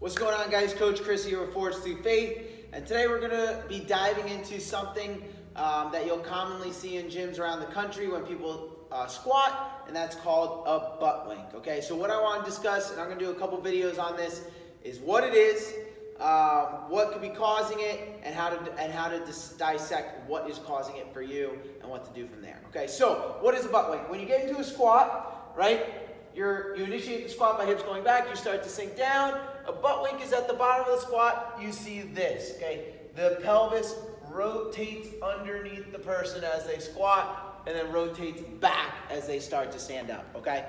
What's going on, guys? Coach Chris here with Forged Through Faith, and today we're going to be diving into something that you'll commonly see in gyms around the country when people squat, and that's called a butt wink. Okay, so what I want to discuss, and I'm going to do a couple videos on this, is what it is, what could be causing it, and how to dissect what is causing it for you and what to do from there. Okay, so what is a butt wink? When you get into a squat, right? You initiate the squat by hips going back, you start to sink down. A butt wink is at the bottom of the squat. You see this, okay? The pelvis rotates underneath the person as they squat and then rotates back as they start to stand up, okay?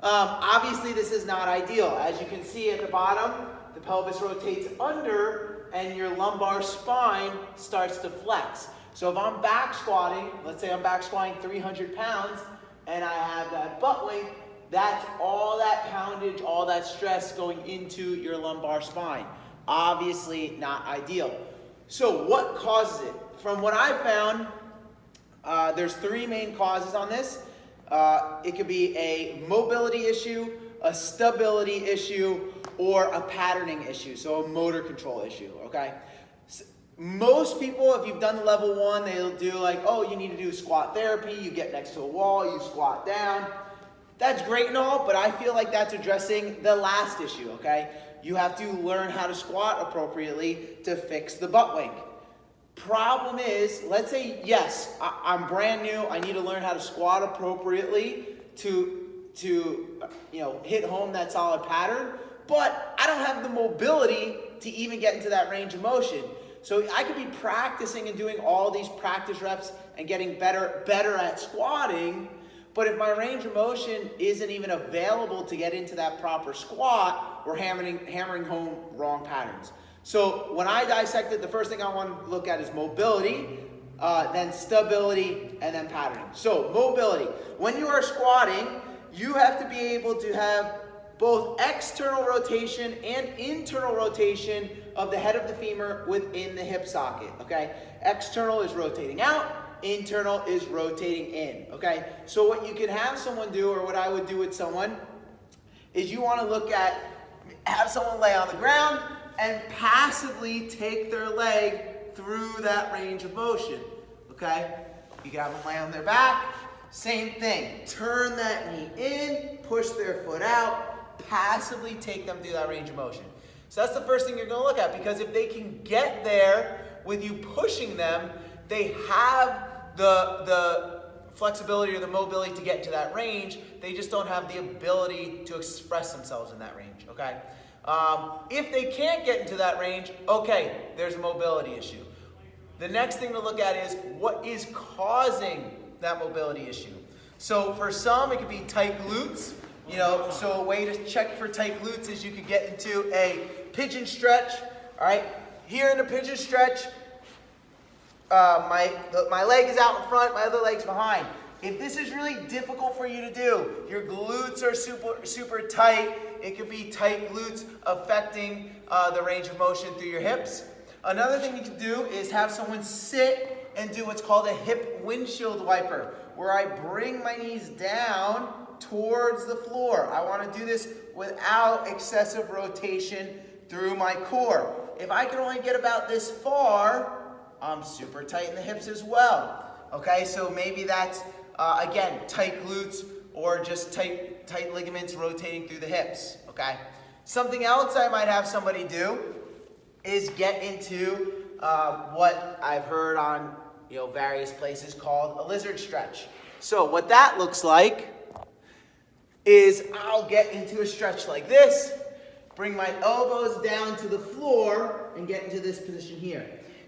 Obviously, this is not ideal. As you can see at the bottom, the pelvis rotates under and your lumbar spine starts to flex. So if I'm back squatting, let's say I'm back squatting 300 pounds and I have that butt wink, that's all that poundage, all that stress going into your lumbar spine. Obviously not ideal. So what causes it? From what I've found, there's three main causes on this. It could be a mobility issue, a stability issue, or a patterning issue, so a motor control issue, okay? Most people, if you've done level 1, they'll do like, oh, you need to do squat therapy, you get next to a wall, you squat down. That's great and all, but I feel like that's addressing the last issue, okay? You have to learn how to squat appropriately to fix the butt wink. Problem is, let's say, yes, I'm brand new, I need to learn how to squat appropriately to hit home that solid pattern, but I don't have the mobility to even get into that range of motion. So I could be practicing and doing all these practice reps and getting better at squatting, but if my range of motion isn't even available to get into that proper squat, we're hammering home wrong patterns. So when I dissect it, the first thing I want to look at is mobility, then stability, and then patterning. So mobility. When you are squatting, you have to be able to have both external rotation and internal rotation of the head of the femur within the hip socket, okay? External is rotating out. Internal is rotating in, okay? So what you can have someone do, or what I would do with someone, is you want to have someone lay on the ground and passively take their leg through that range of motion, okay? You can have them lay on their back, same thing. Turn that knee in, push their foot out, passively take them through that range of motion. So that's the first thing you're going to look at, because if they can get there with you pushing them, they have the flexibility or the mobility to get into that range. They just don't have the ability to express themselves in that range, okay? If they can't get into that range, okay, there's a mobility issue. The next thing to look at is what is causing that mobility issue. So for some, it could be tight glutes. So a way to check for tight glutes is you could get into a pigeon stretch, all right? Here in the pigeon stretch, my leg is out in front, my other leg's behind. If this is really difficult for you to do, your glutes are super tight, it could be tight glutes affecting the range of motion through your hips. Another thing you can do is have someone sit and do what's called a hip windshield wiper, where I bring my knees down towards the floor. I want to do this without excessive rotation through my core. If I can only get about this far, I'm super tight in the hips as well. Okay, so maybe that's, again, tight glutes or just tight ligaments rotating through the hips, okay? Something else I might have somebody do is get into what I've heard on various places called a lizard stretch. So what that looks like is I'll get into a stretch like this, bring my elbows down to the floor, and get into this position here.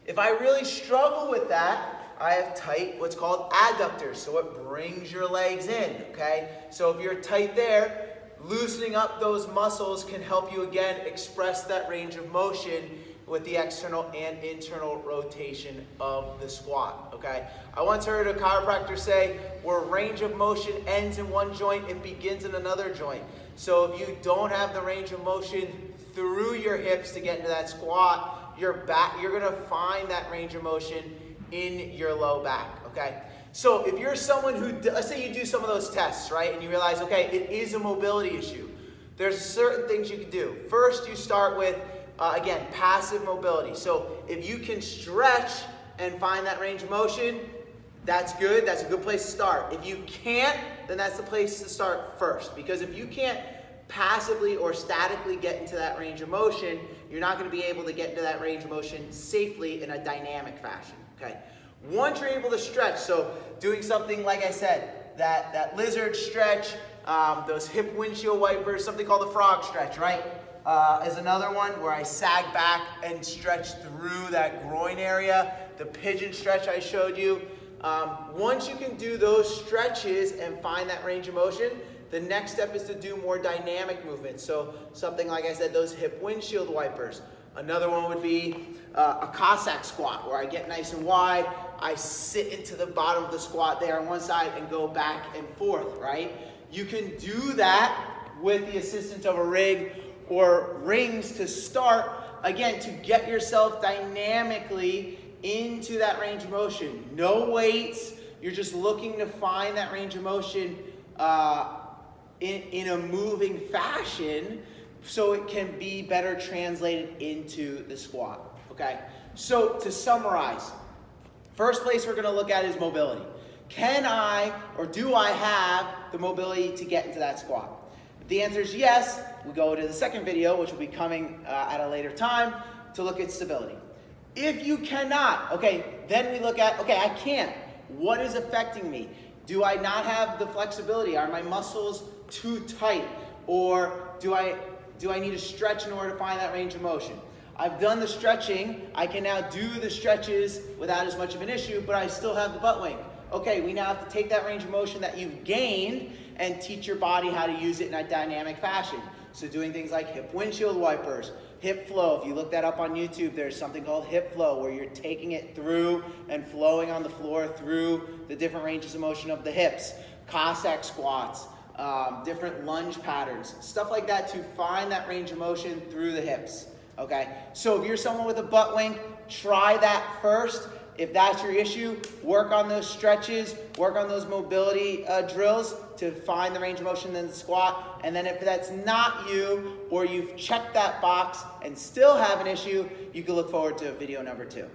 If I really struggle with that, I have tight, what's called adductors, so it brings your legs in, okay? So if you're tight there, loosening up those muscles can help you, again, express that range of motion with the external and internal rotation of the squat, okay? I once heard a chiropractor say, where range of motion ends in one joint, it begins in another joint. So if you don't have the range of motion through your hips to get into that squat, you're going to find that range of motion in your low back, okay? So if you're someone who, let's say you do some of those tests, right, and you realize, okay, it is a mobility issue. There's certain things you can do. First, you start with, again, passive mobility. So if you can stretch and find that range of motion, that's good. That's a good place to start. If you can't, then that's the place to start first. Because if you can't passively or statically get into that range of motion, you're not going to be able to get into that range of motion safely in a dynamic fashion. Okay. Once you're able to stretch, so doing something like I said, that lizard stretch, those hip windshield wipers, something called the frog stretch, right? Is another one where I sag back and stretch through that groin area. The pigeon stretch I showed you. Once you can do those stretches and find that range of motion, the next step is to do more dynamic movements. So something like I said, those hip windshield wipers. Another one would be a Cossack squat, where I get nice and wide, I sit into the bottom of the squat there on one side and go back and forth, right? You can do that with the assistance of a rig or rings to start, again, to get yourself dynamically into that range of motion. No weights, you're just looking to find that range of motion in a moving fashion so it can be better translated into the squat, okay? So to summarize, first place we're gonna look at is mobility. Can I or do I have the mobility to get into that squat? If the answer is yes, we go to the second video, which will be coming at a later time, to look at stability. If you cannot, okay, then we look at, okay, I can't. What is affecting me? Do I not have the flexibility? Are my muscles too tight? Or do I need to stretch in order to find that range of motion? I've done the stretching. I can now do the stretches without as much of an issue, but I still have the butt wing. Okay, we now have to take that range of motion that you've gained and teach your body how to use it in a dynamic fashion. So doing things like hip windshield wipers, hip flow. If you look that up on YouTube, there's something called hip flow, where you're taking it through and flowing on the floor through the different ranges of motion of the hips. Cossack squats, different lunge patterns, stuff like that to find that range of motion through the hips. Okay, so if you're someone with a butt wing, try that first. If that's your issue, work on those stretches, work on those mobility drills to find the range of motion in the squat. And then if that's not you, or you've checked that box and still have an issue, you can look forward to video number 2.